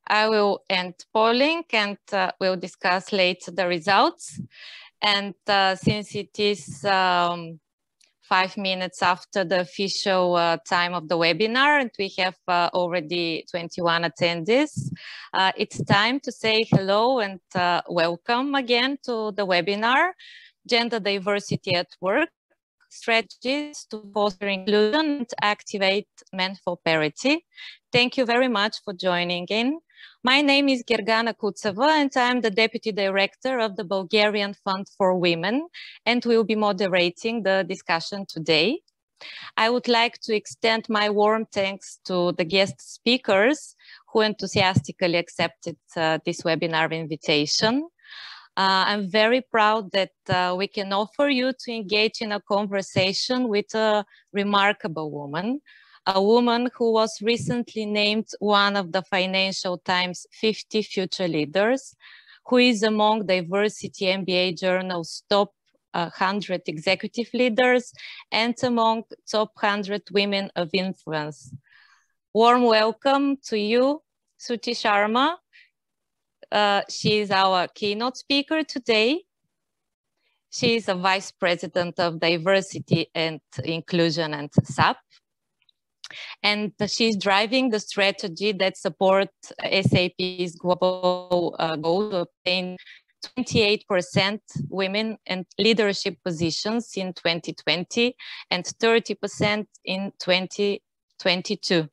I will end polling and we'll discuss later the results. And since it is 5 minutes after the official time of the webinar, and we have already 21 attendees, it's time to say hello and welcome again to the webinar, Gender Diversity at Work, Strategies to Foster Inclusion and Activate Men for Parity. Thank you very much for joining in. My name is Gergana Kutseva and I'm the Deputy Director of the Bulgarian Fund for Women and will be moderating the discussion today. I would like to extend my warm thanks to the guest speakers who enthusiastically accepted this webinar invitation. I'm very proud that we can offer you to engage in a conversation with a remarkable woman, a woman who was recently named one of the Financial Times 50 Future Leaders, who is among Diversity MBA Journal's top 100 executive leaders and among top 100 women of influence. Warm welcome to you, Shuchi Sharma. She is our keynote speaker today. She is a Vice President of Diversity and Inclusion at SAP. And she's driving the strategy that supports SAP's global goal to obtain 28% women in leadership positions in 2020 and 30% in 2022.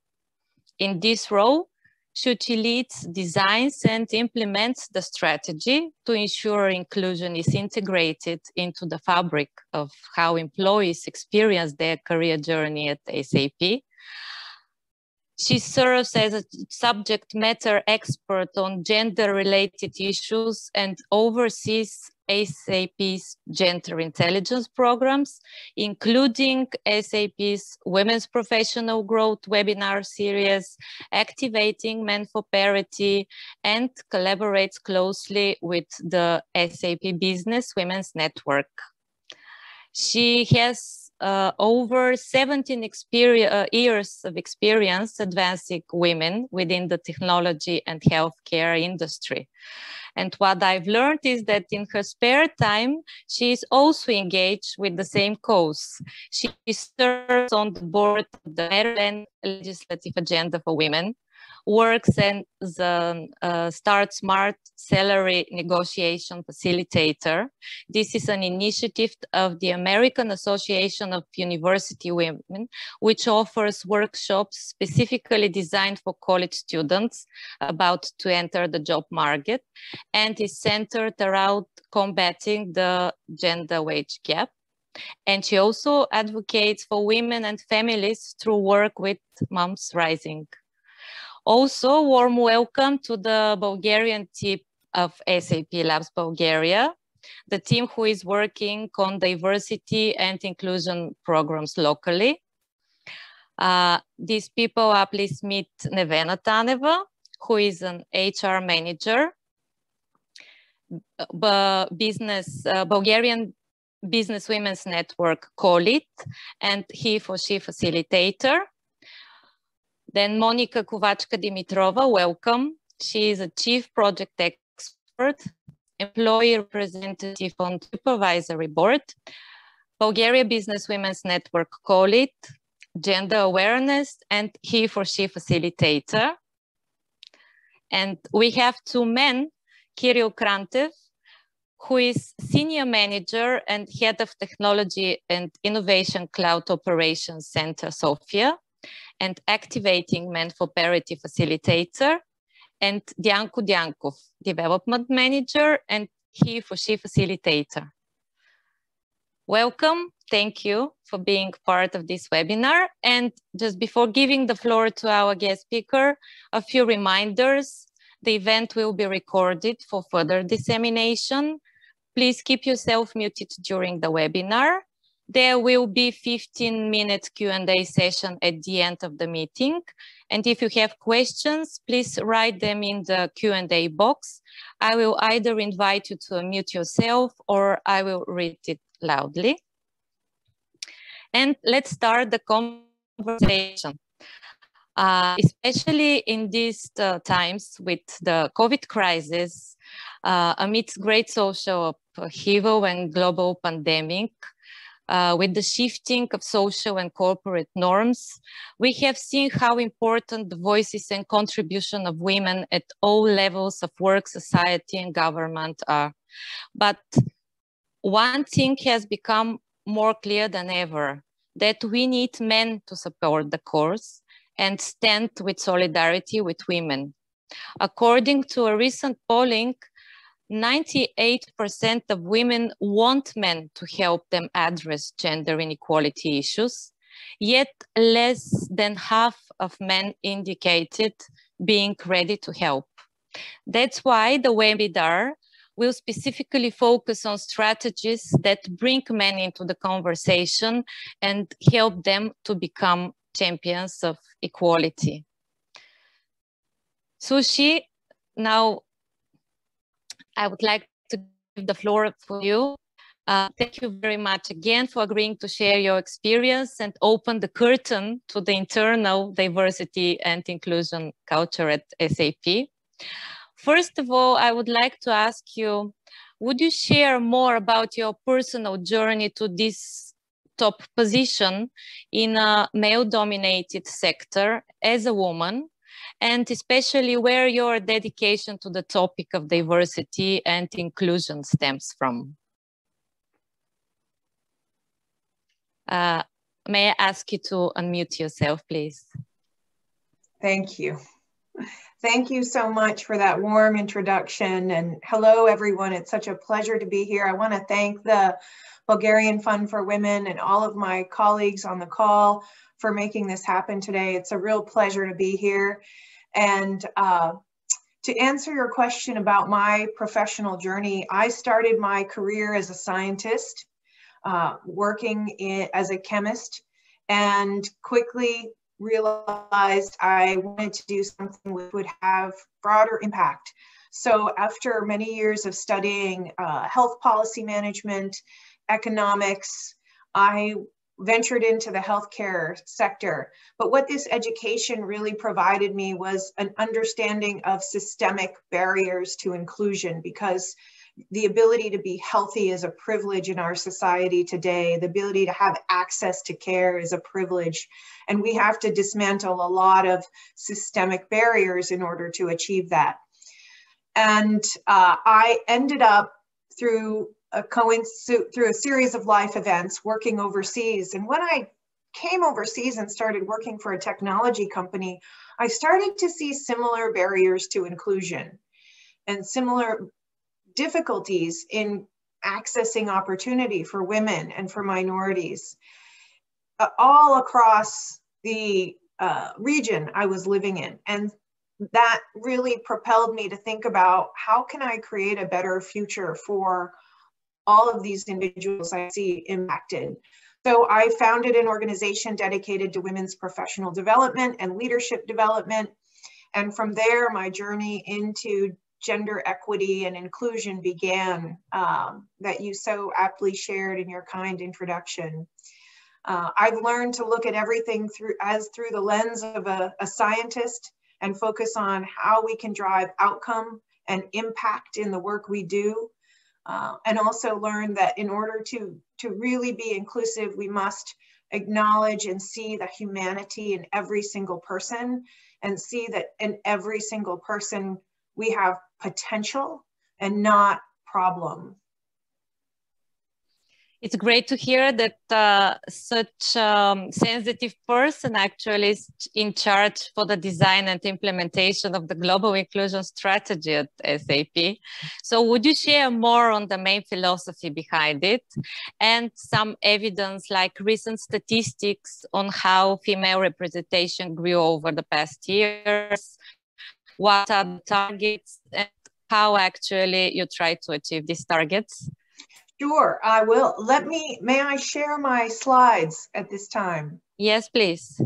In this role, Shuchi leads, designs, and implements the strategy to ensure inclusion is integrated into the fabric of how employees experience their career journey at SAP. She serves as a subject matter expert on gender-related issues and oversees SAP's gender intelligence programs, including SAP's Women's Professional Growth webinar series, Activating Men for Parity, and collaborates closely with the SAP Business Women's Network. She has over 17 years of experience advancing women within the technology and healthcare industry. And what I've learned is that in her spare time, she is also engaged with the same cause. She serves on the board of the Maryland Legislative Agenda for Women, works as a Start Smart Salary Negotiation Facilitator. This is an initiative of the American Association of University Women, which offers workshops specifically designed for college students about to enter the job market and is centered around combating the gender wage gap. And she also advocates for women and families through work with Moms Rising. Also, warm welcome to the Bulgarian team of SAP Labs Bulgaria, the team who is working on diversity and inclusion programs locally. These people are, please meet Nevena Taneva, who is an HR manager, Bulgarian Business Women's Network co-lead, and he/she facilitator. Then Monika Kovachka-Dimitrova, welcome. She is a Chief Project Expert, Employee Representative on Supervisory Board, Bulgaria Business Women's Network co-lead, Gender Awareness, and he/she Facilitator. And we have two men, Kiril Krantev, who is Senior Manager and Head of Technology and Innovation Cloud Operations Center, Sofia, and Activating Men for Parity Facilitator, and Dyanko Dyankov, Development Manager and he/she Facilitator. Welcome, thank you for being part of this webinar. And just before giving the floor to our guest speaker, a few reminders. The event will be recorded for further dissemination. Please keep yourself muted during the webinar. There will be 15-minute Q&A session at the end of the meeting. And if you have questions, please write them in the Q&A box. I will either invite you to unmute yourself or I will read it loudly. And let's start the conversation. Especially in these times with the COVID crisis, amidst great social upheaval and global pandemic, with the shifting of social and corporate norms, we have seen how important the voices and contribution of women at all levels of work, society, and government are. But one thing has become more clear than ever, that we need men to support the cause and stand with solidarity with women. According to a recent polling, 98% of women want men to help them address gender inequality issues, yet less than half of men indicated being ready to help. That's why the webinar will specifically focus on strategies that bring men into the conversation and help them to become champions of equality. Shuchi, now I would like to give the floor for you. Thank you very much again for agreeing to share your experience and open the curtain to the internal diversity and inclusion culture at SAP. First of all, I would like to ask you, would you share more about your personal journey to this top position in a male-dominated sector as a woman, and especially where your dedication to the topic of diversity and inclusion stems from? May I ask you to unmute yourself, please? Thank you. Thank you so much for that warm introduction, and hello everyone. It's such a pleasure to be here. I want to thank the Bulgarian Fund for Women and all of my colleagues on the call for making this happen today. It's a real pleasure to be here. And to answer your question about my professional journey, I started my career as a scientist, working as a chemist, and quickly realized I wanted to do something which would have broader impact. So after many years of studying health policy management, economics, I ventured into the healthcare sector. But what this education really provided me was an understanding of systemic barriers to inclusion, because the ability to be healthy is a privilege in our society today. The ability to have access to care is a privilege. And we have to dismantle a lot of systemic barriers in order to achieve that. And I ended up through a series of life events working overseas. And when I came overseas and started working for a technology company, I started to see similar barriers to inclusion and similar difficulties in accessing opportunity for women and for minorities all across the region I was living in. And that really propelled me to think about, how can I create a better future for all of these individuals I see impacted? So I founded an organization dedicated to women's professional development and leadership development. And from there, my journey into gender equity and inclusion began, that you so aptly shared in your kind introduction. I've learned to look at everything through the lens of a scientist, and focus on how we can drive outcome and impact in the work we do. And also learn that in order to really be inclusive, we must acknowledge and see the humanity in every single person, and see that in every single person we have potential and not problem. It's great to hear that such sensitive person actually is in charge for the design and implementation of the global inclusion strategy at SAP. So would you share more on the main philosophy behind it, and some evidence like recent statistics on how female representation grew over the past years? What are the targets and how actually you try to achieve these targets? Sure, I will. May I share my slides at this time? Yes, please.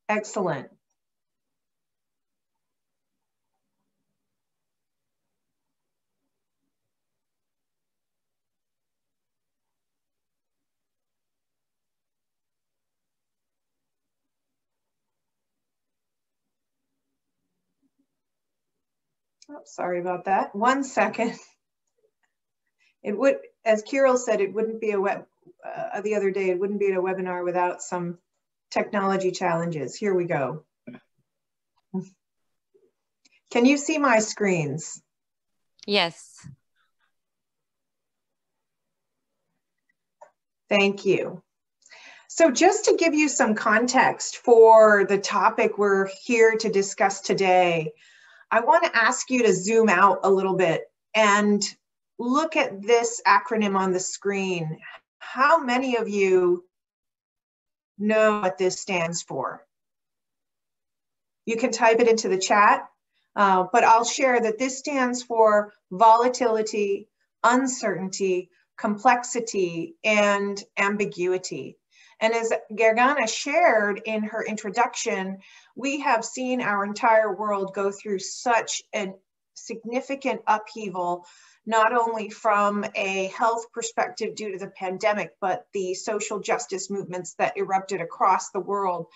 Excellent. Oh, sorry about that. 1 second. It would, as Kiril said, it wouldn't be a the other day, it wouldn't be a webinar without some technology challenges. Here we go. Can you see my screens? Yes. Thank you. So just to give you some context for the topic we're here to discuss today, I want to ask you to zoom out a little bit and look at this acronym on the screen. How many of you know what this stands for? You can type it into the chat, but I'll share that this stands for volatility, uncertainty, complexity, and ambiguity. And as Gergana shared in her introduction, we have seen our entire world go through such a significant upheaval, not only from a health perspective due to the pandemic, but the social justice movements that erupted across the world.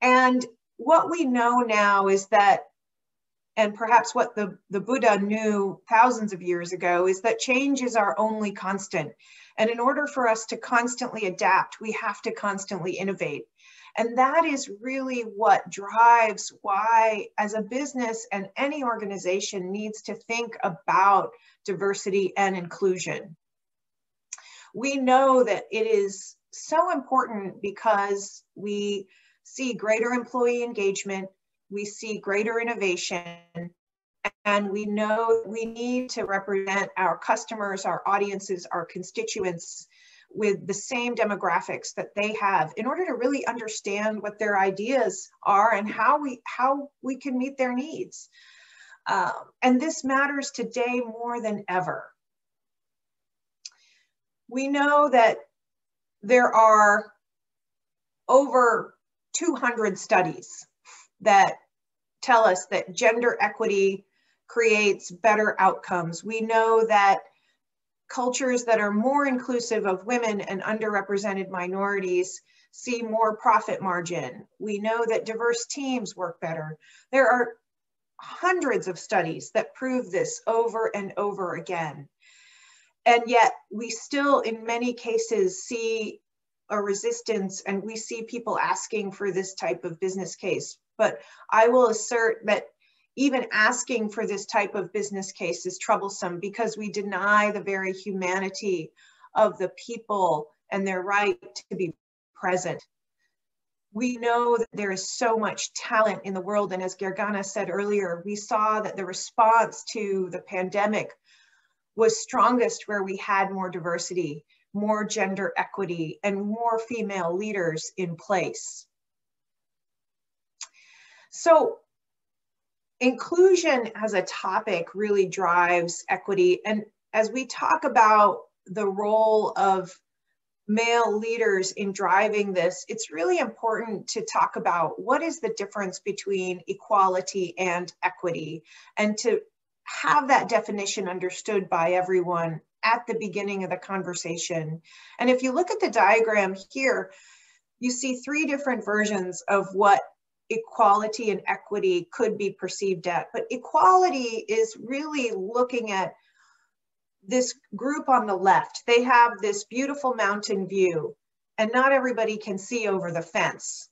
And what we know now is that, and perhaps what the Buddha knew thousands of years ago, is that change is our only constant. And in order for us to constantly adapt, we have to constantly innovate. And that is really what drives why, as a business and any organization, needs to think about diversity and inclusion. We know that it is so important because we see greater employee engagement, we see greater innovation, and we know we need to represent our customers, our audiences, our constituents with the same demographics that they have in order to really understand what their ideas are and how we can meet their needs. And this matters today more than ever. We know that there are over 200 studies that tell us that gender equity creates better outcomes. We know that cultures that are more inclusive of women and underrepresented minorities see more profit margin. We know that diverse teams work better. There are hundreds of studies that prove this over and over again. And yet we still, in many cases, see a resistance, and we see people asking for this type of business case. But I will assert that even asking for this type of business case is troublesome because we deny the very humanity of the people and their right to be present. We know that there is so much talent in the world. And as Gergana said earlier, we saw that the response to the pandemic was strongest where we had more diversity, more gender equity, and more female leaders in place. So inclusion as a topic really drives equity. And as we talk about the role of male leaders in driving this, it's really important to talk about what is the difference between equality and equity, and to have that definition understood by everyone at the beginning of the conversation. And if you look at the diagram here, you see three different versions of what equality and equity could be perceived at. But equality is really looking at this group on the left. They have this beautiful mountain view, and not everybody can see over the fence.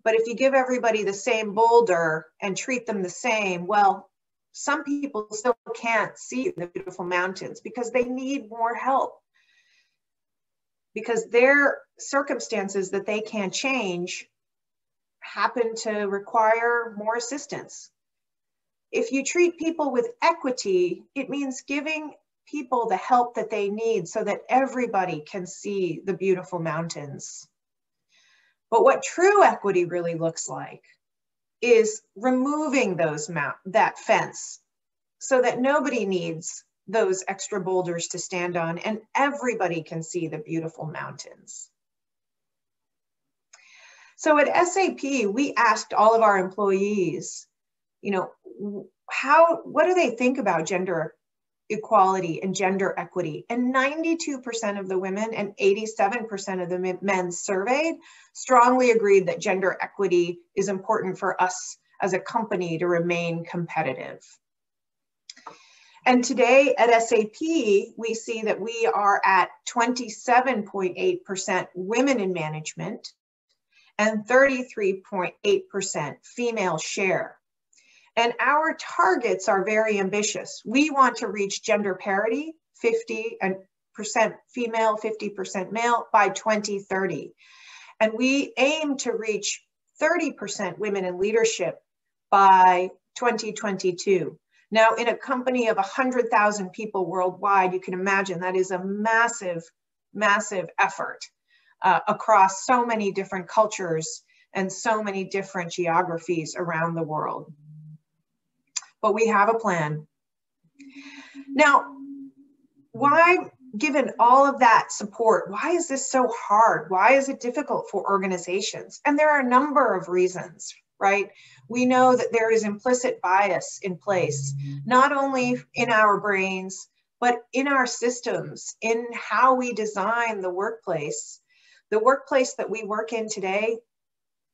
But if you give everybody the same boulder and treat them the same, well, some people still can't see the beautiful mountains because they need more help, because their circumstances that they can't change happen to require more assistance. If you treat people with equity, it means giving people the help that they need so that everybody can see the beautiful mountains. But what true equity really looks like is removing that fence so that nobody needs those extra boulders to stand on and everybody can see the beautiful mountains. So at SAP, we asked all of our employees, what do they think about gender equality and gender equity? And 92% of the women and 87% of the men surveyed strongly agreed that gender equity is important for us as a company to remain competitive. And today at SAP, we see that we are at 27.8% women in management and 33.8% female share. And our targets are very ambitious. We want to reach gender parity, 50% female, 50% male by 2030. And we aim to reach 30% women in leadership by 2022. Now, in a company of 100,000 people worldwide, you can imagine that is a massive, massive effort across so many different cultures and so many different geographies around the world. But we have a plan. Now, why, given all of that support, why is this so hard? Why is it difficult for organizations? And there are a number of reasons, right? We know that there is implicit bias in place, not only in our brains, but in our systems, in how we design the workplace. The workplace that we work in today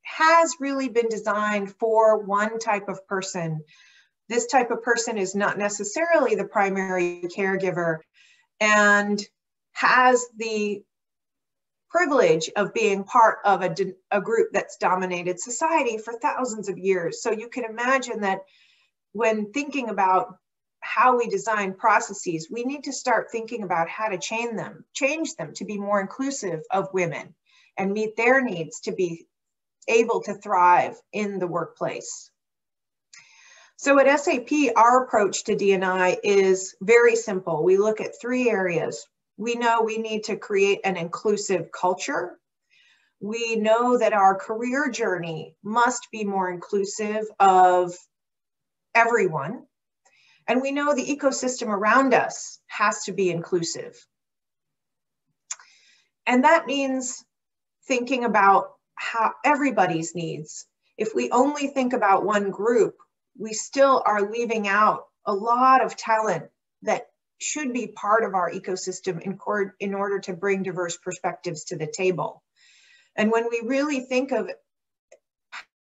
has really been designed for one type of person. This type of person is not necessarily the primary caregiver and has the privilege of being part of a group that's dominated society for thousands of years. So you can imagine that when thinking about how we design processes, we need to start thinking about how to change them to be more inclusive of women and meet their needs to be able to thrive in the workplace. So at SAP, our approach to D&I is very simple. We look at 3 areas. We know we need to create an inclusive culture. We know that our career journey must be more inclusive of everyone. And we know the ecosystem around us has to be inclusive. And that means thinking about how everybody's needs. If we only think about one group, we still are leaving out a lot of talent that should be part of our ecosystem in order to bring diverse perspectives to the table. And when we really think of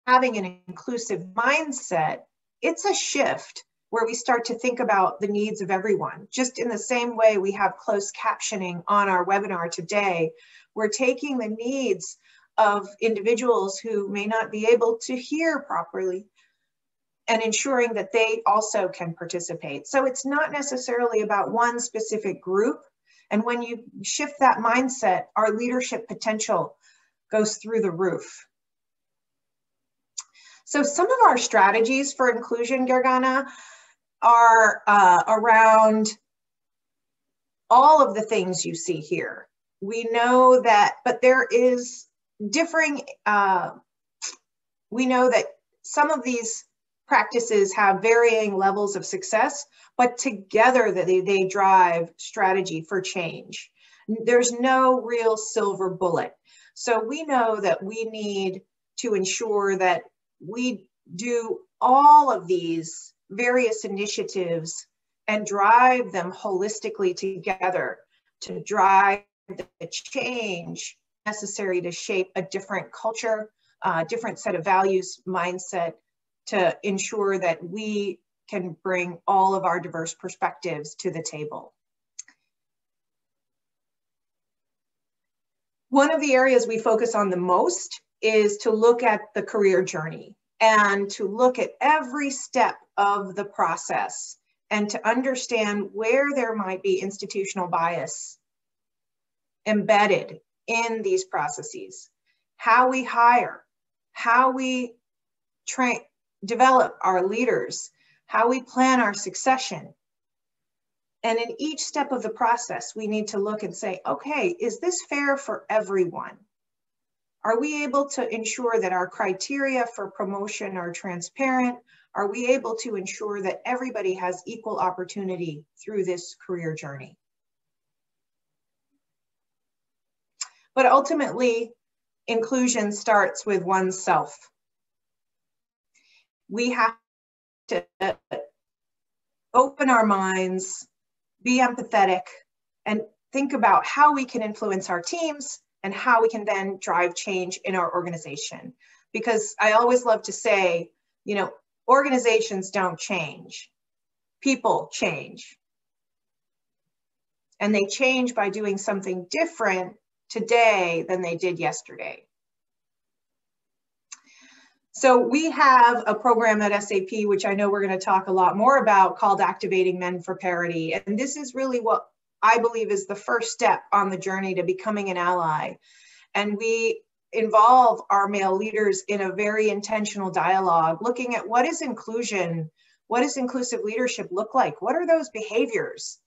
having an inclusive mindset, it's a shift where we start to think about the needs of everyone. Just in the same way we have closed captioning on our webinar today, we're taking the needs of individuals who may not be able to hear properly and ensuring that they also can participate. So it's not necessarily about one specific group. And when you shift that mindset, our leadership potential goes through the roof. So some of our strategies for inclusion, Gergana, are around all of the things you see here. We know that, but there is differing, we know that some of these practices have varying levels of success, but together they drive strategy for change. There's no real silver bullet. So we know that we need to ensure that we do all of these various initiatives and drive them holistically together to drive the change necessary to shape a different culture, different set of values, mindset, to ensure that we can bring all of our diverse perspectives to the table. One of the areas we focus on the most is to look at the career journey and to look at every step of the process and to understand where there might be institutional bias embedded in these processes, how we hire, how we develop our leaders, how we plan our succession. And in each step of the process, we need to look and say, okay, is this fair for everyone? Are we able to ensure that our criteria for promotion are transparent? Are we able to ensure that everybody has equal opportunity through this career journey? But ultimately, inclusion starts with oneself. We have to open our minds, be empathetic, and think about how we can influence our teams and how we can then drive change in our organization. Because I always love to say, you know, organizations don't change. people change. And they change by doing something different today than they did yesterday. So we have a program at SAP, which I know we're going to talk a lot more about, called Activating Men for Parity. And this is really what I believe is the first step on the journey to becoming an ally. And we involve our male leaders in a very intentional dialogue, looking at what is inclusion, what does inclusive leadership look like? What are those behaviors?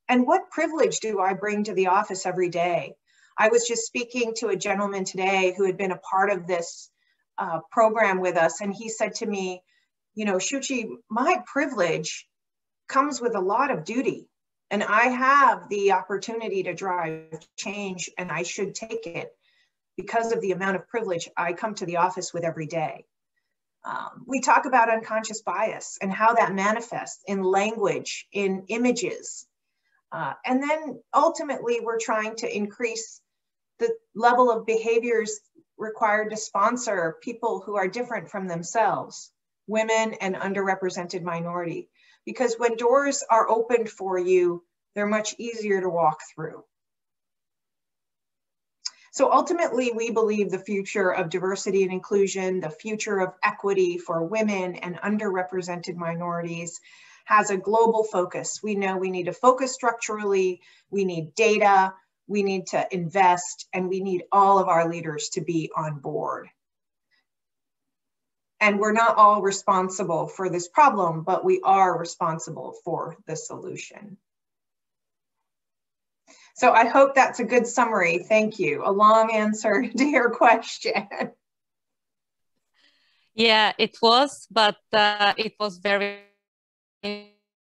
And what privilege do I bring to the office every day? I was just speaking to a gentleman today who had been a part of this program with us, and he said to me, you know, Shuchi, my privilege comes with a lot of duty, and I have the opportunity to drive change, and I should take it because of the amount of privilege I come to the office with every day. We talk about unconscious bias and how that manifests in language, in images. And then ultimately, we're trying to increase the level of behaviors required to sponsor people who are different from themselves, women and underrepresented minority. Because when doors are opened for you, they're much easier to walk through. So ultimately, we believe the future of diversity and inclusion, the future of equity for women and underrepresented minorities has a global focus. We know we need to focus structurally, we need data, we need to invest, and we need all of our leaders to be on board. And we're not all responsible for this problem, but we are responsible for the solution. So I hope that's a good summary. Thank you. A long answer to your question. Yeah, it was, but it was very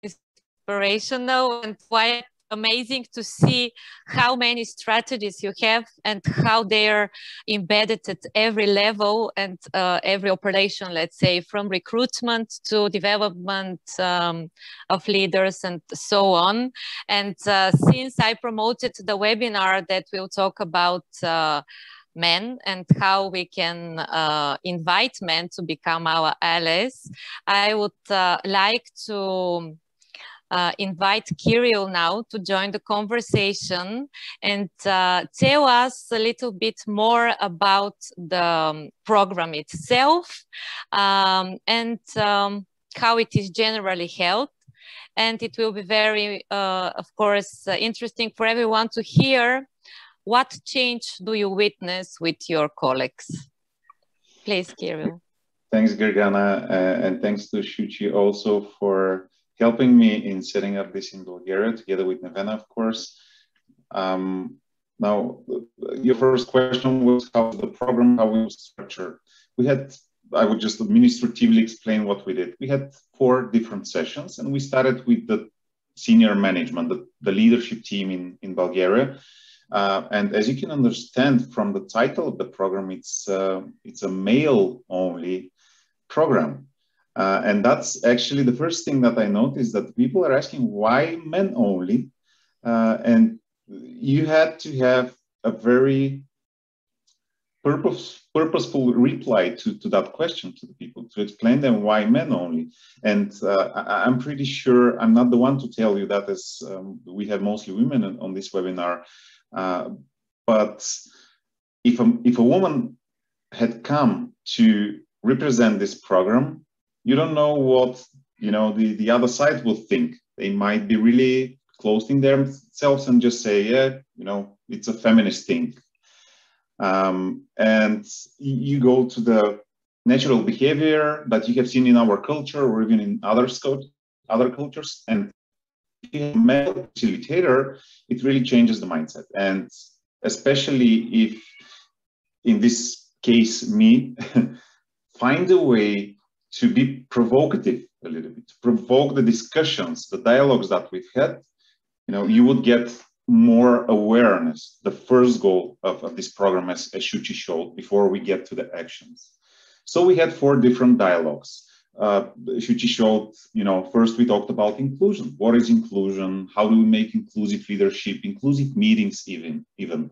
inspirational and quite amazing to see how many strategies you have and how they're embedded at every level and every operation, let's say, from recruitment to development of leaders and so on. And since I promoted the webinar that will talk about men and how we can invite men to become our allies, I would like to invite Kiril now to join the conversation and tell us a little bit more about the program itself and how it is generally held. And it will be very, of course, interesting for everyone to hear what change do you witness with your colleagues. Please, Kiril. Thanks, Gergana, and thanks to Shuchi also for helping me in setting up this in Bulgaria, together with Nevena, of course. Now, your first question was how the program, how we structured. We had, I would just administratively explain what we did. We had 4 different sessions, and we started with the senior management, the leadership team in Bulgaria. And as you can understand from the title of the program, it's a male-only program. And that's actually the first thing that I noticed, that people are asking why men only, and you had to have a very purposeful reply to that question to the people, to explain them why men only. And I'm pretty sure I'm not the one to tell you that, as we have mostly women on this webinar, but if a woman had come to represent this program, you don't know what, you know, the other side will think. They might be really closing themselves and just say, yeah, you know, it's a feminist thing. And you go to the natural behavior that you have seen in our culture or even in other cultures, and if you have a male facilitator, it really changes the mindset. And especially if, in this case, me, find a way to be provocative a little bit, to provoke the discussions, the dialogues that we've had, you know, you would get more awareness, the first goal of this program, as Shuchi showed, before we get to the actions. So we had 4 different dialogues. Shuchi showed, you know, first we talked about inclusion. What is inclusion? How do we make inclusive leadership, inclusive meetings, even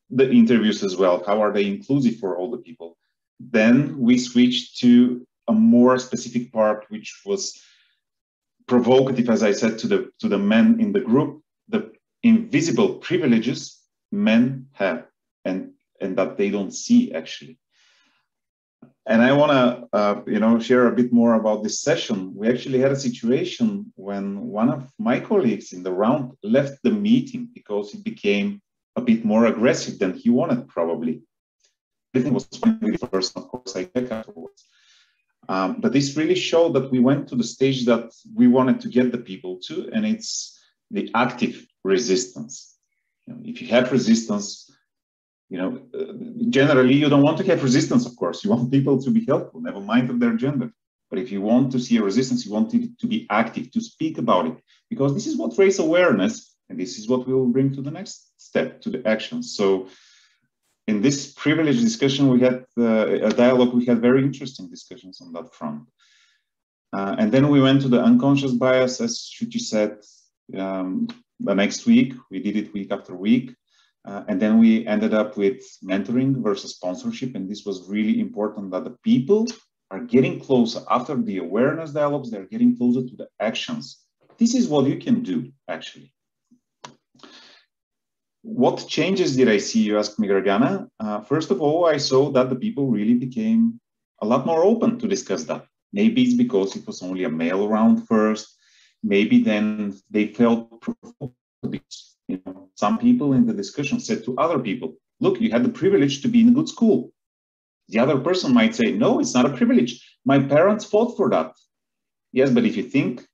the interviews as well? How are they inclusive for all the people? Then we switched to a more specific part, which was provocative, as I said to the men in the group, the invisible privileges men have and that they don't see actually. And I want to, share a bit more about this session. We actually had a situation when one of my colleagues in the round left the meeting because it became a bit more aggressive than he wanted, probably. Everything was fine with the person, of course, I checked afterwards. But this really showed that we went to the stage that we wanted to get the people to, and it's the active resistance. If you have resistance, generally you don't want to have resistance, of course. You want people to be helpful, never mind of their gender. But if you want to see a resistance, you want it to be active, to speak about it, because this is what raises awareness, and this is what we will bring to the next step, to the action. So in this privileged discussion, we had a dialogue, we had very interesting discussions on that front. And then we went to the unconscious bias, as Shuchi said, the next week. We did it week after week. And then we ended up with mentoring versus sponsorship. And this was really important that the people are getting closer after the awareness dialogues, they're getting closer to the actions. This is what you can do, actually. What changes did I see, you asked me, Gergana? First of all, I saw that the people really became a lot more open to discuss that. Maybe it's because it was only a male round first. Maybe then they felt provoked. Some people in the discussion said to other people, look, you had the privilege to be in a good school. The other person might say, no, it's not a privilege. My parents fought for that. Yes, but if you think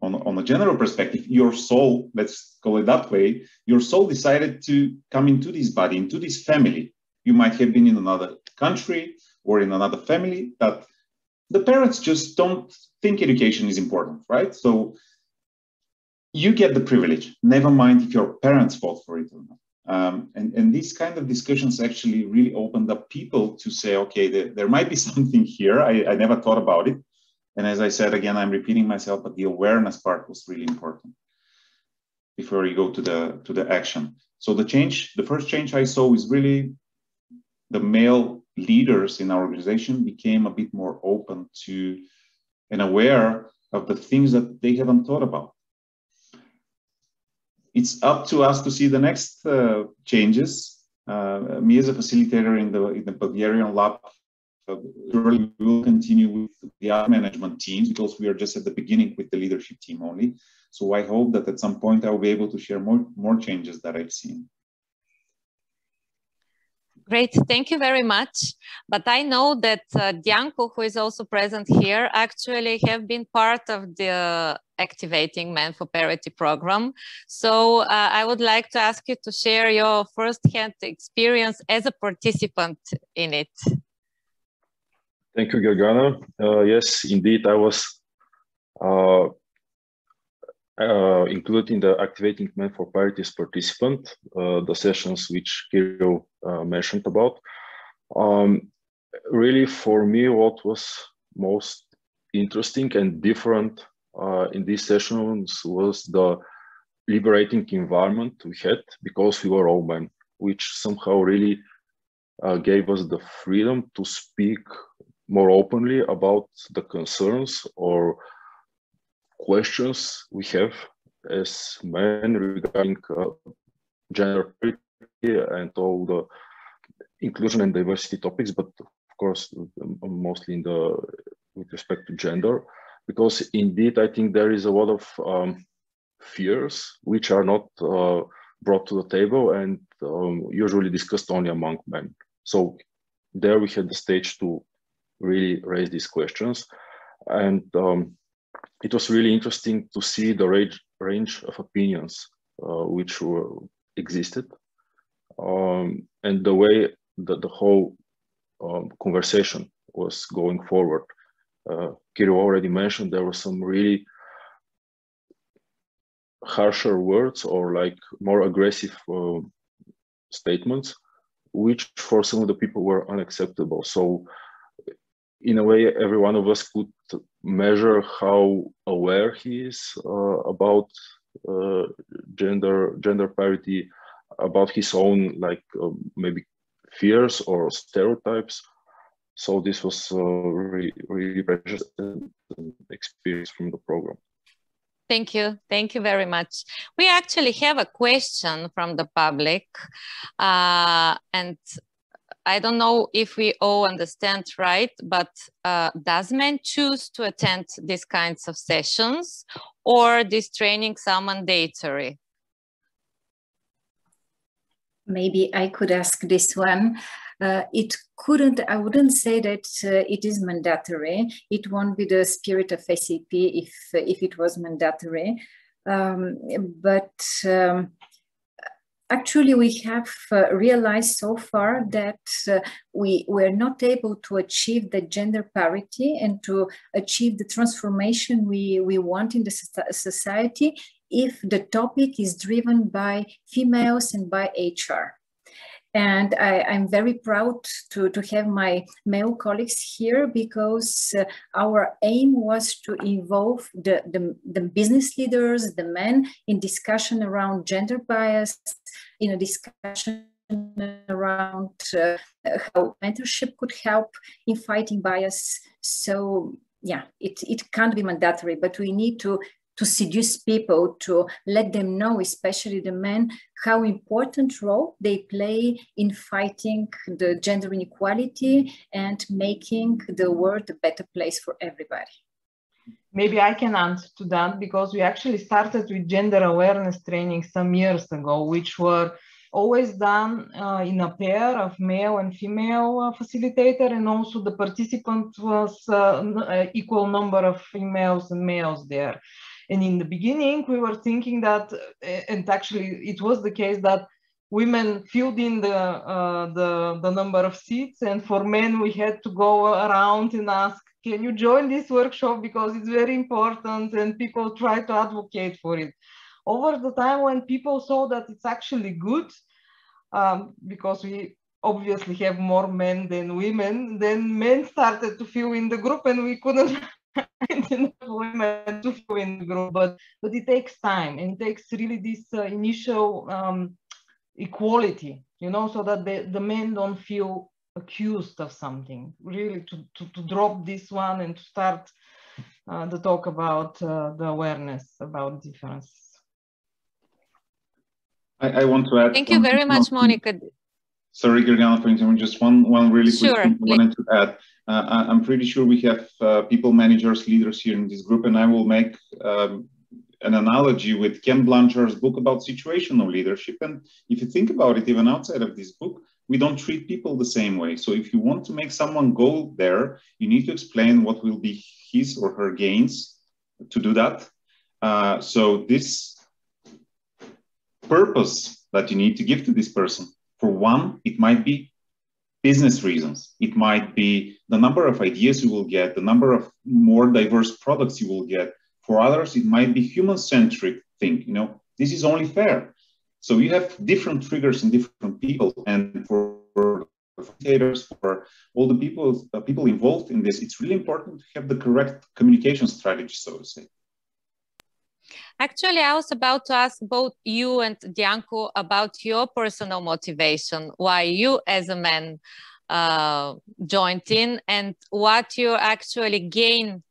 on a general perspective, your soul, let's call it that way, your soul decided to come into this body, into this family. You might have been in another country or in another family that the parents just don't think education is important, right? So you get the privilege, never mind if your parents fought for it or not. And these kind of discussions actually really opened up people to say, okay, there might be something here. I never thought about it. And as I said, again, I'm repeating myself, but the awareness part was really important before you go to the action. So the first change I saw is really the male leaders in our organization became a bit more open to and aware of the things that they haven't thought about. It's up to us to see the next changes. Me as a facilitator in the Bulgarian lab, we will continue with the other management teams because we are just at the beginning with the leadership team only. So I hope that at some point I'll be able to share more changes that I've seen. Great, thank you very much. But I know that Dyanko, who is also present here, actually have been part of the Activating Men for Parity program. So I would like to ask you to share your first-hand experience as a participant in it. Thank you, Gergana. Yes, indeed, I was included in the Activating Men for Parity as participant, the sessions which Kiril mentioned about. Really, for me, what was most interesting and different in these sessions was the liberating environment we had because we were all men, which somehow really gave us the freedom to speak more openly about the concerns or questions we have as men regarding gender parity and all the inclusion and diversity topics, but of course mostly with respect to gender, because indeed I think there is a lot of fears which are not brought to the table and usually discussed only among men. So there we had the stage to really raise these questions, and it was really interesting to see the range of opinions which existed, and the way that the whole conversation was going forward. Kiril already mentioned there were some really harsher words or like more aggressive statements, which for some of the people were unacceptable. So in a way, every one of us could measure how aware he is about gender parity, about his own maybe fears or stereotypes. So this was really precious experience from the program. Thank you. Thank you very much. We actually have a question from the public, and I don't know if we all understand right, but does men choose to attend these kinds of sessions, or these trainings are mandatory? Maybe I could ask this one. I wouldn't say that it is mandatory. It won't be the spirit of SAP if it was mandatory. Actually, we have realized so far that we were not able to achieve the gender parity and to achieve the transformation we want in the society if the topic is driven by females and by HR. And I'm very proud to have my male colleagues here, because our aim was to involve the business leaders, the men, in discussion around gender bias, in a discussion around how mentorship could help in fighting bias. So yeah, it can't be mandatory, but we need to seduce people, to let them know, especially the men, how important role they play in fighting the gender inequality and making the world a better place for everybody. Maybe I can answer to that, because we actually started with gender awareness training some years ago, which were always done in a pair of male and female facilitator, and also the participant was equal number of females and males there. And in the beginning, we were thinking that, and actually it was the case, that women filled in the number of seats, and for men we had to go around and ask, can you join this workshop, because it's very important, and people try to advocate for it. Over the time, when people saw that it's actually good, because we obviously have more men than women, then men started to fill in the group, and we couldn't enough women to fill in the group, but it takes time, and it takes really this initial equality, you know, so that the men don't feel accused of something, really to drop this one and to start the talk about the awareness about differences. I want to add. Thank you very much, Monika. Sorry, Gergana, for interrupting. Just one really quick thing I wanted to add. I'm pretty sure we have people, managers, leaders here in this group, and I will make an analogy with Ken Blanchard's book about situational leadership. And if you think about it, even outside of this book, we don't treat people the same way. So if you want to make someone go there, you need to explain what will be his or her gains to do that. So this purpose that you need to give to this person, for one, it might be business reasons. It might be the number of ideas you will get, the number of more diverse products you will get. For others, it might be human-centric thing. You know, this is only fair. So you have different triggers in different people, and for facilitators, for all the people involved in this, it's really important to have the correct communication strategy, so to say. Actually, I was about to ask both you and Dyanko about your personal motivation, why you as a man joined in, and what you actually gain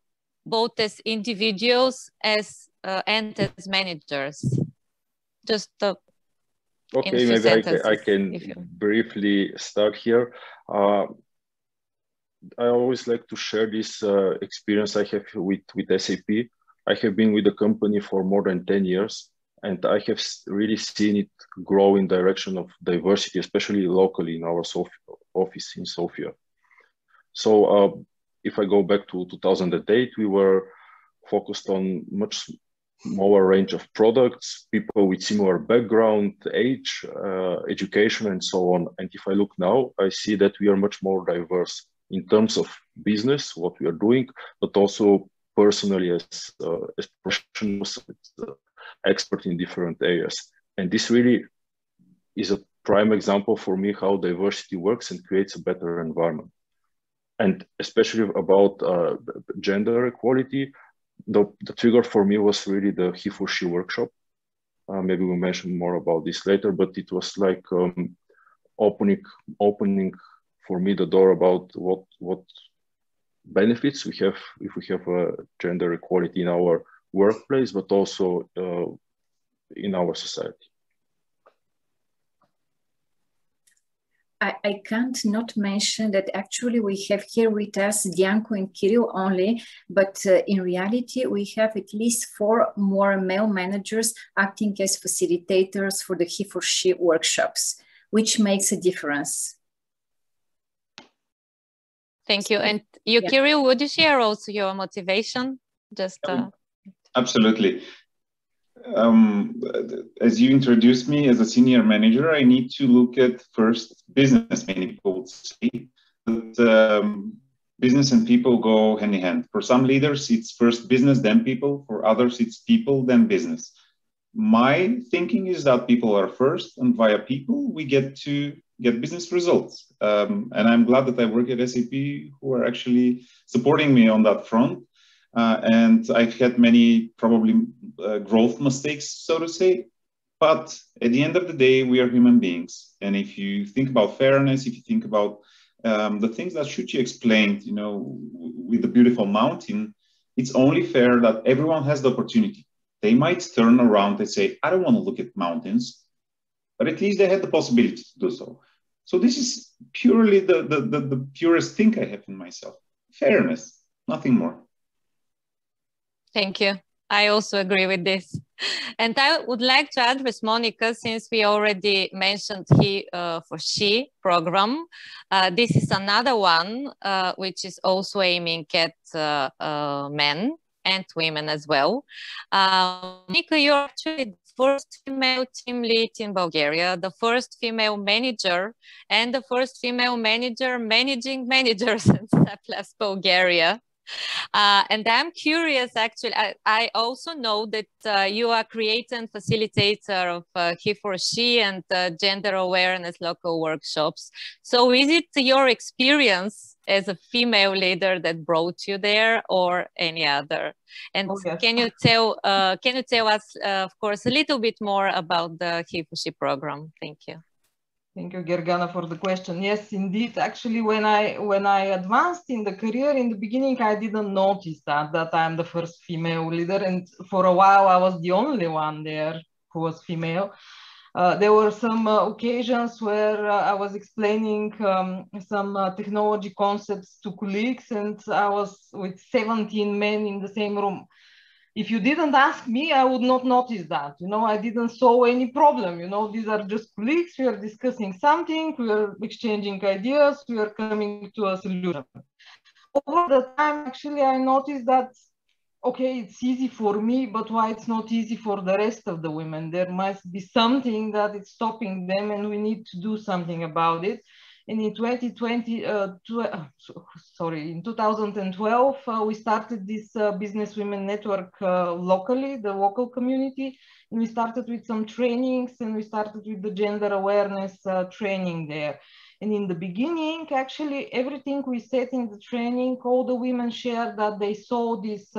both as individuals and as managers. Just okay, maybe I can briefly start here. I always like to share this experience I have with SAP. I have been with the company for more than 10 years, and I have really seen it grow in direction of diversity, especially locally in our office in Sofia. So if I go back to 2008, we were focused on much smaller range of products, people with similar background, age, education, and so on. And if I look now, I see that we are much more diverse in terms of business, what we are doing, but also personally as professionals, expert in different areas. And this really is a prime example for me how diversity works and creates a better environment. And especially about gender equality, the trigger for me was really the he for she workshop. Maybe we'll mention more about this later, but it was like opening for me the door about what benefits we have if we have gender equality in our workplace, but also in our society. I can't not mention that actually we have here with us Dyanko and Kiril only, but in reality we have at least 4 more male managers acting as facilitators for the he for she workshops, which makes a difference. Thank you. And you, yeah. Kiril, would you share also your motivation? Just Absolutely. As you introduced me as a senior manager, I need to look at first business. Many people would say that business and people go hand in hand. For some leaders, it's first business, then people. For others, it's people, then business. My thinking is that people are first, and via people, we get to get business results. And I'm glad that I work at SAP, who are actually supporting me on that front. And I've had many probably growth mistakes, so to say. But at the end of the day, we are human beings. And if you think about fairness, if you think about the things that Shuchi explained, you know, with the beautiful mountain, it's only fair that everyone has the opportunity. They might turn around and say, I don't want to look at mountains, but at least they had the possibility to do so. So this is purely the purest thing I have in myself. Fairness, nothing more. Thank you. I also agree with this. And I would like to address Monika, since we already mentioned he for she program. This is another one which is also aiming at men and women as well. Monika, you're actually the first female team lead in Bulgaria, the first female manager, and the first female manager managing managers in SAP Labs Bulgaria. And I'm curious, actually, I also know that you are creator and facilitator of he for she and gender awareness local workshops. So is it your experience as a female leader that brought you there, or any other? And yes. Can you tell us, of course, a little bit more about the he for she program? Thank you. Thank you, Gergana, for the question. Yes, indeed. Actually, when I advanced in the career, in the beginning, I didn't notice that I'm the first female leader. And for a while, I was the only one there who was female. There were some occasions where I was explaining some technology concepts to colleagues, and I was with 17 men in the same room. If you didn't ask me, I would not notice that. You know, I didn't saw any problem. You know, these are just colleagues. We are discussing something. We are exchanging ideas. We are coming to a solution. Over the time, actually, I noticed that, okay, it's easy for me, but why it's not easy for the rest of the women? There must be something that is stopping them, and we need to do something about it. And in 2012, we started this Business Women Network locally, the local community. And we started with some trainings, and we started with the gender awareness training there. And in the beginning, actually, everything we said in the training, all the women shared that they saw these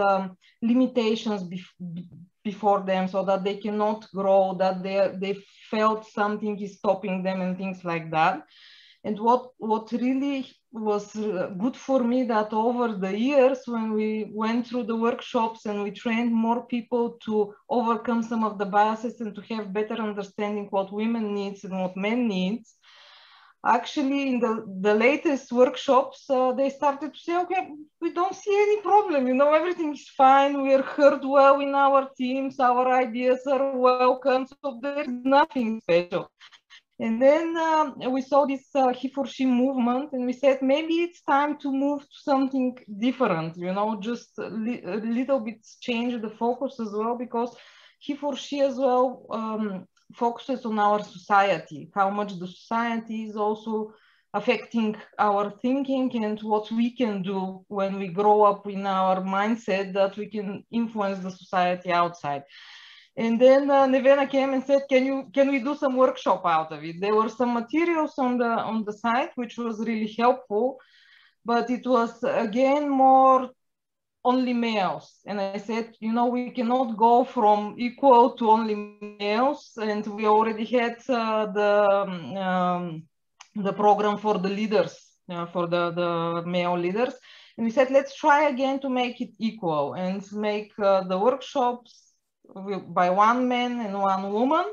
limitations before them, so that they cannot grow, that they felt something is stopping them and things like that. And what really was good for me, that over the years, when we went through the workshops and we trained more people to overcome some of the biases and to have better understanding what women needs and what men needs, actually in the latest workshops, they started to say, okay, we don't see any problem, you know, everything is fine, we are heard well in our teams, our ideas are welcome, so there's nothing special. And then we saw this he for she movement, and we said, maybe it's time to move to something different, you know, just a little bit change the focus as well, because he for she as well focuses on our society, how much the society is also affecting our thinking and what we can do when we grow up in our mindset that we can influence the society outside. And then Nevena came and said, can we do some workshop out of it? There were some materials on the site, which was really helpful, but it was again more only males. And I said, you know, we cannot go from equal to only males. And we already had the program for the leaders, for the male leaders. And we said, let's try again to make it equal and make the workshops by one man and one woman.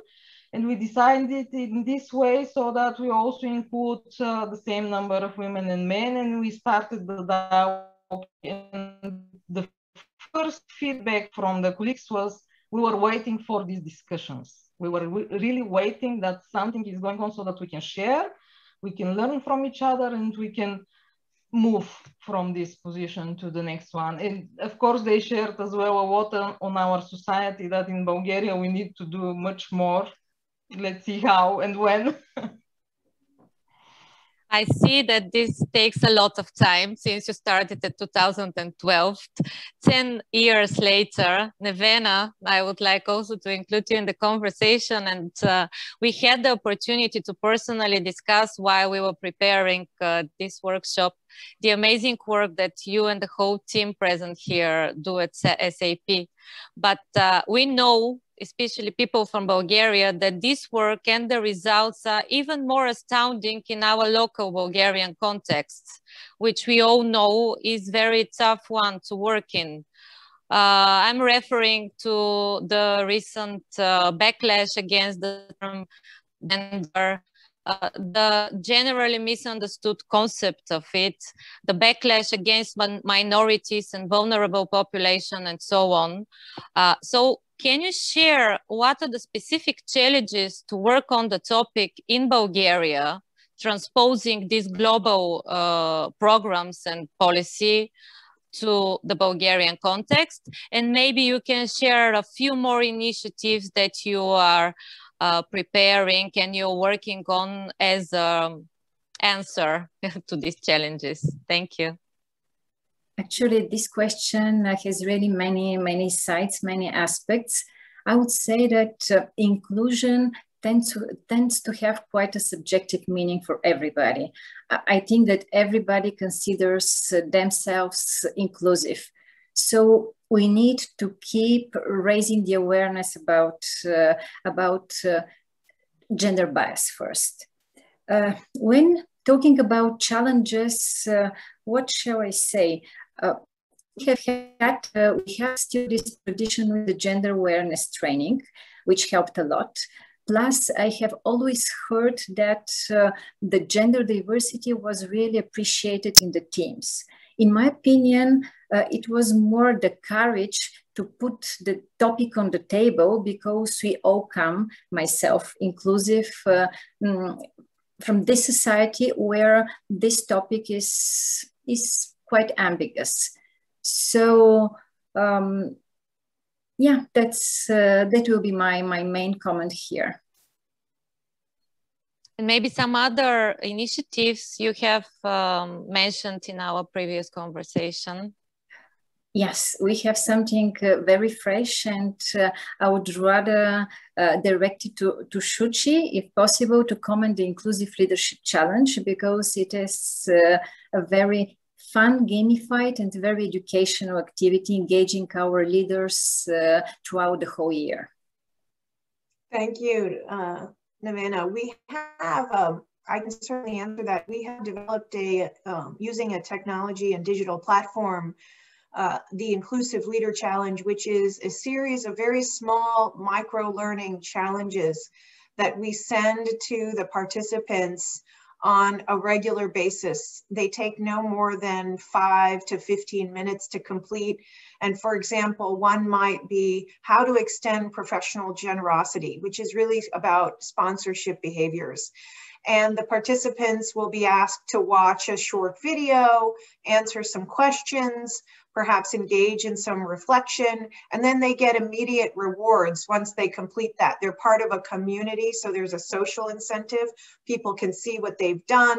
And we designed it in this way so that we also include the same number of women and men. And we started the dialogue. And the first feedback from the colleagues was, we were waiting for these discussions. We were really waiting that something is going on so that we can share, we can learn from each other, and we can move from this position to the next one. And of course, they shared as well a lot on our society that in Bulgaria, we need to do much more. Let's see how and when. I see that this takes a lot of time since you started in 2012. 10 years later, Nevena, I would like also to include you in the conversation. And we had the opportunity to personally discuss while we were preparing this workshop, the amazing work that you and the whole team present here do at SAP. But we know, especially people from Bulgaria, that this work and the results are even more astounding in our local Bulgarian context, which we all know is very tough one to work in. I'm referring to the recent backlash against the term gender, the generally misunderstood concept of it, the backlash against minorities and vulnerable population and so on. So can you share what are the specific challenges to work on the topic in Bulgaria, transposing these global programs and policy to the Bulgarian context? And maybe you can share a few more initiatives that you are preparing and you're working on as an answer to these challenges. Thank you. Actually, this question has really many sides, many aspects. I would say that inclusion tends to have quite a subjective meaning for everybody. I think that everybody considers themselves inclusive. So we need to keep raising the awareness about gender bias first. When talking about challenges, what shall I say? We have still this tradition with the gender awareness training, which helped a lot. Plus, I have always heard that the gender diversity was really appreciated in the teams. In my opinion, it was more the courage to put the topic on the table, because we all come, myself inclusive, from this society where this topic is quite ambiguous. So yeah, that will be my main comment here. And maybe some other initiatives you have mentioned in our previous conversation. Yes, we have something very fresh, and I would rather direct it to Shuchi, if possible, to comment the Inclusive Leadership Challenge, because it is a very fun, gamified, and very educational activity, engaging our leaders throughout the whole year. Thank you, Nevena. We have, I can certainly answer that. We have developed using a technology and digital platform, the Inclusive Leader Challenge, which is a series of very small micro-learning challenges that we send to the participants on a regular basis. They take no more than 5 to 15 minutes to complete. And for example, one might be how to extend professional generosity, which is really about sponsorship behaviors. And the participants will be asked to watch a short video, answer some questions, perhaps engage in some reflection, and then they get immediate rewards once they complete that. They're part of a community, so there's a social incentive. People can see what they've done,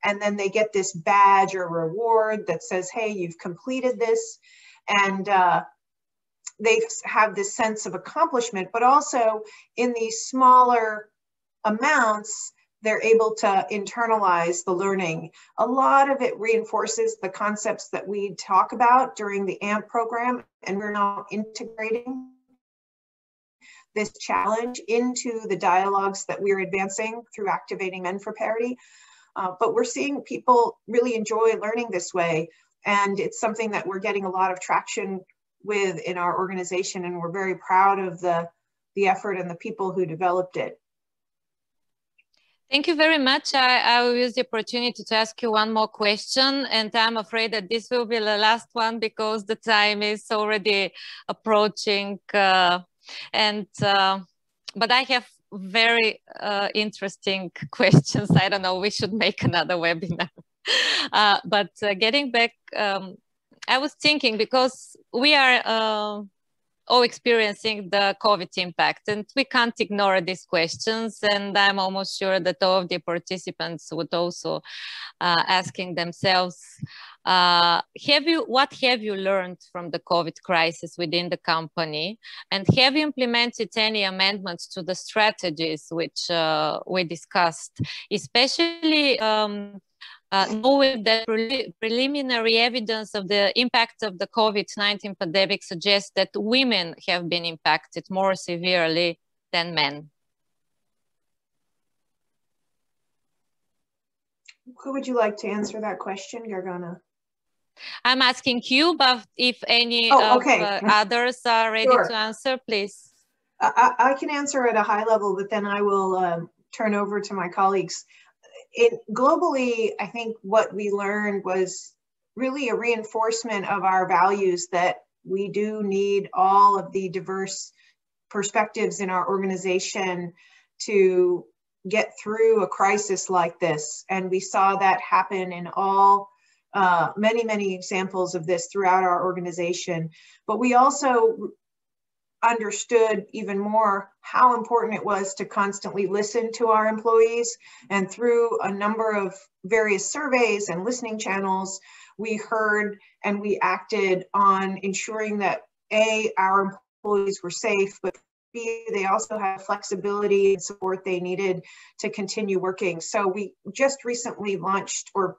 and then they get this badge or reward that says, hey, you've completed this. And they have this sense of accomplishment, but also in these smaller amounts, they're able to internalize the learning. A lot of it reinforces the concepts that we talk about during the AMP program, and we're now integrating this challenge into the dialogues that we're advancing through Activating Men for Parity. But we're seeing people really enjoy learning this way. And it's something that we're getting a lot of traction with in our organization, and we're very proud of the effort and the people who developed it. Thank you very much. I will use the opportunity to ask you one more question, and I'm afraid that this will be the last one because the time is already approaching. But I have very interesting questions. I don't know, we should make another webinar. But getting back, I was thinking, because we are all experiencing the COVID impact, and we can't ignore these questions. And I'm almost sure that all of the participants would also asking themselves, what have you learned from the COVID crisis within the company? And have you implemented any amendments to the strategies which we discussed, especially knowing that preliminary evidence of the impact of the COVID-19 pandemic suggests that women have been impacted more severely than men? Who would you like to answer that question, Gergana? I'm asking you, but if any others are ready to answer, please. I can answer at a high level, but then I will turn over to my colleagues. Globally, I think what we learned was really a reinforcement of our values, that we do need all of the diverse perspectives in our organization to get through a crisis like this. And we saw that happen in many examples of this throughout our organization. But we also understood even more how important it was to constantly listen to our employees. And through a number of various surveys and listening channels, we heard and we acted on ensuring that A, our employees were safe, but B, they also had flexibility and support they needed to continue working. So we just recently launched, or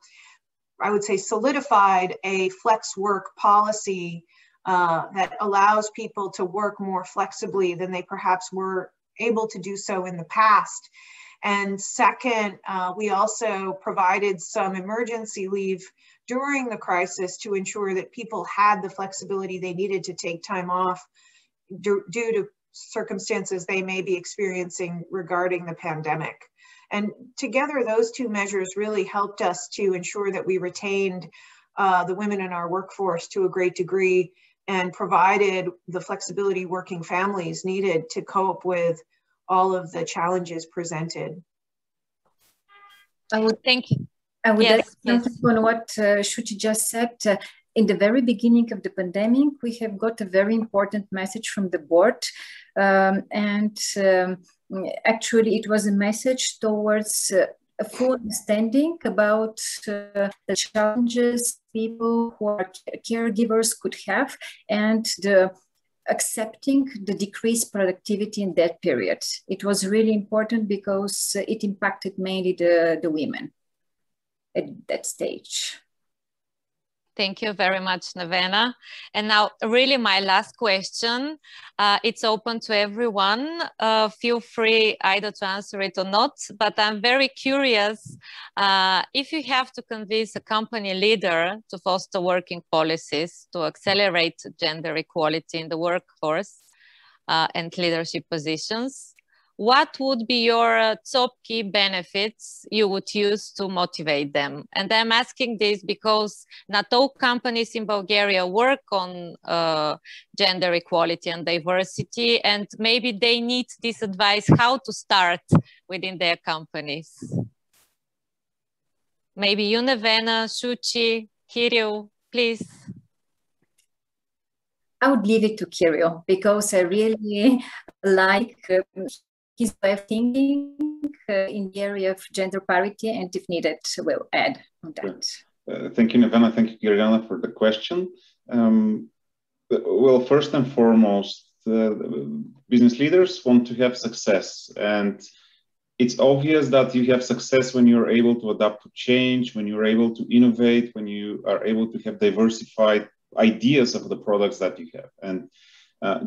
I would say solidified, a flex work policy that allows people to work more flexibly than they perhaps were able to do so in the past. And second, we also provided some emergency leave during the crisis to ensure that people had the flexibility they needed to take time off due to circumstances they may be experiencing regarding the pandemic. And together, those two measures really helped us to ensure that we retained the women in our workforce to a great degree, and provided the flexibility working families needed to cope with all of the challenges presented. I would add something on what Shuchi just said. In the very beginning of the pandemic, we have got a very important message from the board. Actually, it was a message towards a full understanding about the challenges people who are caregivers could have, and the accepting the decreased productivity in that period. It was really important because it impacted mainly the women at that stage. Thank you very much, Nevena. And now really my last question. It's open to everyone. Feel free either to answer it or not, but I'm very curious, if you have to convince a company leader to foster working policies to accelerate gender equality in the workforce and leadership positions, what would be your top key benefits you would use to motivate them? And I'm asking this because not all companies in Bulgaria work on gender equality and diversity, and maybe they need this advice how to start within their companies. Maybe you, Nevena, Shuchi, Kiril, please. I would leave it to Kiril because I really like his way of thinking in the area of gender parity, and if needed, we'll add on that. Thank you, Nevena. Thank you, Gergana, for the question. Well, first and foremost, business leaders want to have success, and it's obvious that you have success when you're able to adapt to change, when you're able to innovate, when you are able to have diversified ideas of the products that you have. And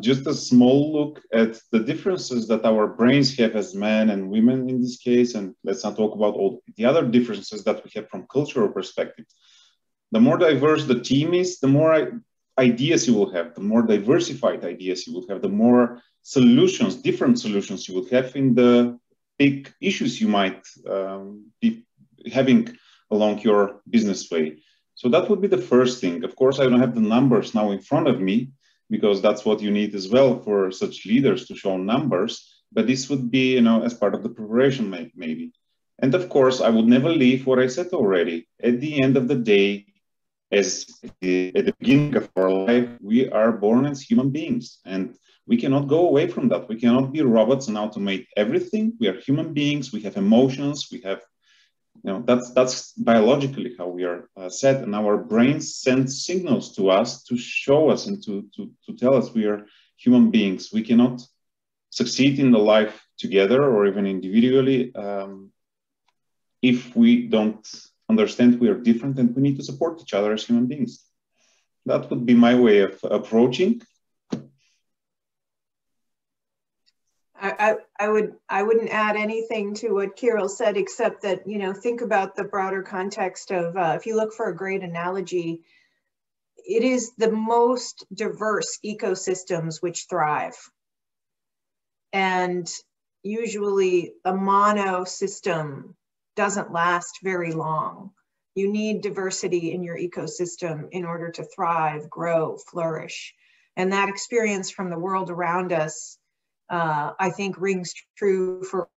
just a small look at the differences that our brains have as men and women in this case, and let's not talk about all the other differences that we have from cultural perspective. the more diverse the team is, the more ideas you will have, the more diversified ideas you will have, the more solutions, different solutions you will have in the big issues you might be having along your business way. So that would be the first thing. Of course, I don't have the numbers now in front of me, because that's what you need as well for such leaders, to show numbers. But this would be, as part of the preparation maybe. And of course, I would never leave what I said already. At the end of the day, at the beginning of our life, we are born as human beings, and we cannot go away from that. We cannot be robots and automate everything. We are human beings. We have emotions. We have, that's biologically how we are set, and our brains send signals to us to show us and to tell us we are human beings. We cannot succeed in the life together or even individually if we don't understand we are different, and we need to support each other as human beings. That would be my way of approaching. I wouldn't add anything to what Kiril said, except that, think about the broader context of, if you look for a great analogy, it is the most diverse ecosystems which thrive. And usually a mono system doesn't last very long. You need diversity in your ecosystem in order to thrive, grow, flourish. And that experience from the world around us, I think, rings true for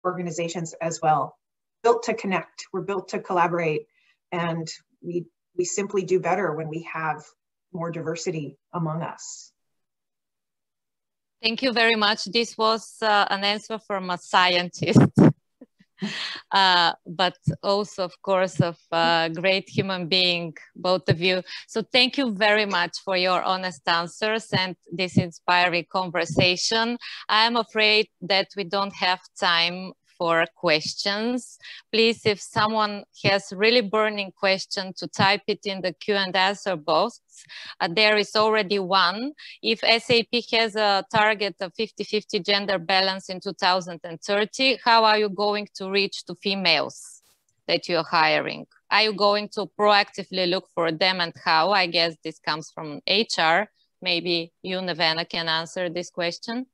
organizations as well. Built to connect, we're built to collaborate, and we simply do better when we have more diversity among us. Thank you very much. This was an answer from a scientist, but also, of course, of a great human being, both of you. So thank you very much for your honest answers and this inspiring conversation. I'm afraid that we don't have time for questions. Please, if someone has really burning question, to type it in the Q&A box. There is already one. If SAP has a target of 50-50 gender balance in 2030, how are you going to reach to females that you're hiring? Are you going to proactively look for them, and how? I guess this comes from HR. Maybe you, Nevena, can answer this question.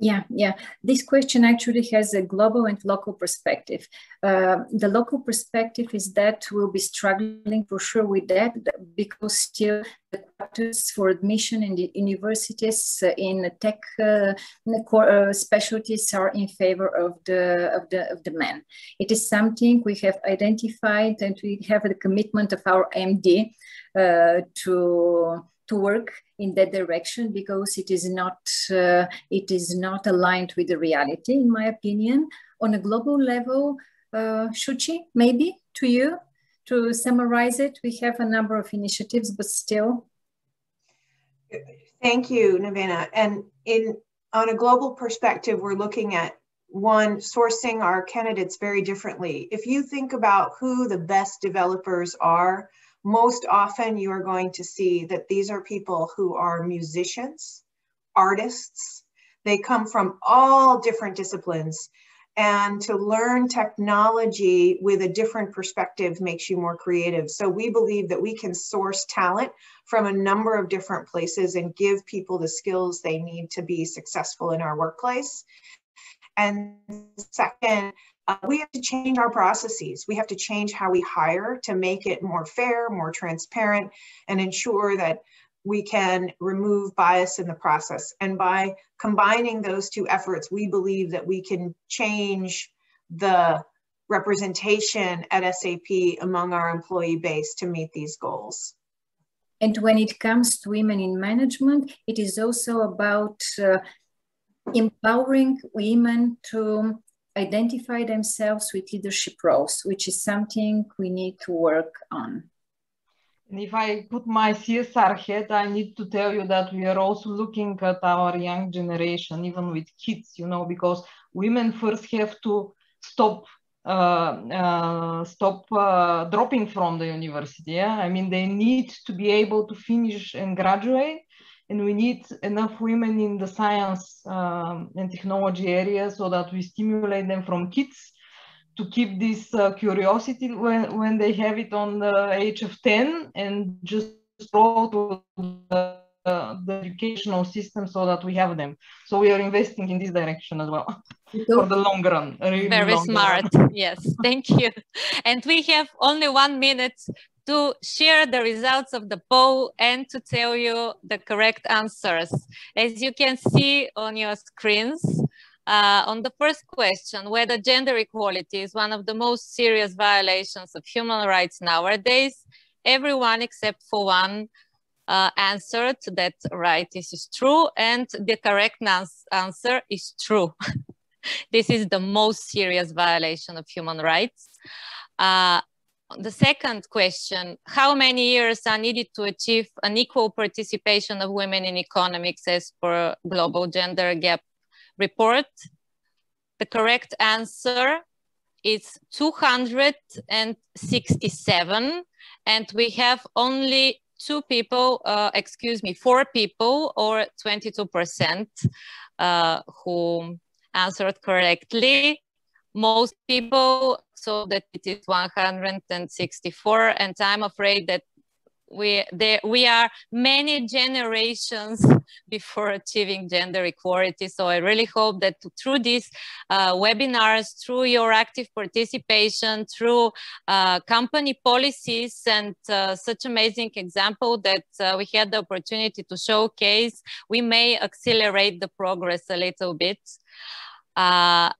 Yeah. This question actually has a global and local perspective. The local perspective is that we'll be struggling for sure with that, because still the quotas for admission in the universities in tech specialties are in favor of the men. It is something we have identified, and we have the commitment of our MD to work in that direction, because it is not aligned with the reality, in my opinion. On a global level, Shuchi, maybe to you to summarize it, we have a number of initiatives, but still. Thank you, Nevena. And on a global perspective, we're looking at, one, sourcing our candidates very differently. If you think about who the best developers are, most often you are going to see that these are people who are musicians, artists. They come from all different disciplines, and to learn technology with a different perspective makes you more creative. So we believe that we can source talent from a number of different places and give people the skills they need to be successful in our workplace. And second, we have to change our processes. We have to change how we hire to make it more fair, more transparent, and ensure that we can remove bias in the process. And by combining those two efforts, we believe that we can change the representation at SAP among our employee base to meet these goals. And when it comes to women in management, it is also about empowering women to identify themselves with leadership roles, which is something we need to work on. And if I put my CSR hat, I need to tell you that we are also looking at our young generation, even with kids, because women first have to stop dropping from the university. Yeah? I mean, they need to be able to finish and graduate. And we need enough women in the science and technology area so that we stimulate them from kids to keep this curiosity when they have it on the age of 10 and just grow to the educational system so that we have them. So we are investing in this direction as well for the long run. Really very long smart. Run. Yes, thank you. And we have only 1 minute to share the results of the poll and to tell you the correct answers. As you can see on your screens, on the first question, whether gender equality is one of the most serious violations of human rights nowadays, everyone except for one answered that right, this is true, and the correct answer is true. This is the most serious violation of human rights. The second question, how many years are needed to achieve an equal participation of women in economics as per Global Gender Gap report? The correct answer is 267, and we have only 4 people or 22% who answered correctly. Most people saw that it is 164, and I'm afraid that we are many generations before achieving gender equality. So I really hope that through these webinars, through your active participation, through company policies and such amazing example that we had the opportunity to showcase, we may accelerate the progress a little bit.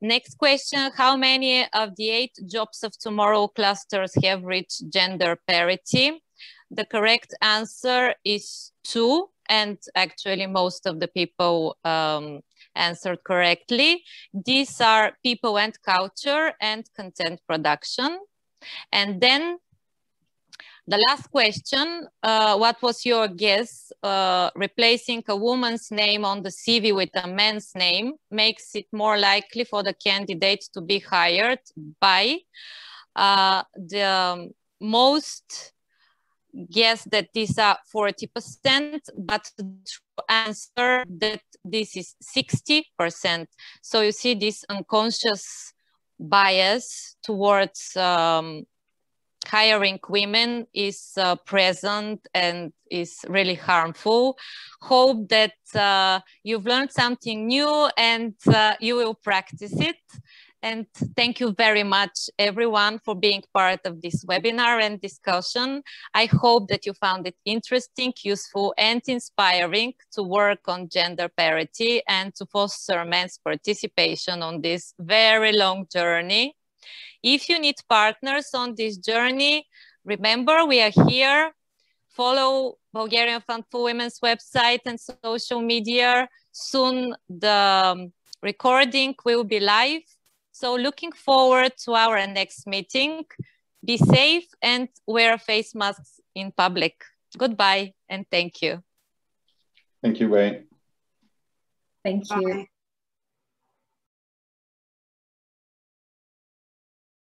Next question, how many of the 8 jobs of tomorrow clusters have reached gender parity? The correct answer is 2, and actually most of the people answered correctly. These are people and culture and content production. And then the last question, what was your guess? Replacing a woman's name on the CV with a man's name makes it more likely for the candidate to be hired by. The most guess that these are 40%, but the true answer that this is 60%. So you see this unconscious bias towards hiring women is present and is really harmful. Hope that you've learned something new and you will practice it. And thank you very much, everyone, for being part of this webinar and discussion. I hope that you found it interesting, useful, and inspiring to work on gender parity and to foster men's participation on this very long journey. If you need partners on this journey, remember we are here. Follow Bulgarian Fund for Women's website and social media. Soon the recording will be live. So looking forward to our next meeting. Be safe and wear face masks in public. Goodbye and thank you. Thank you, Wayne. Thank you. Bye.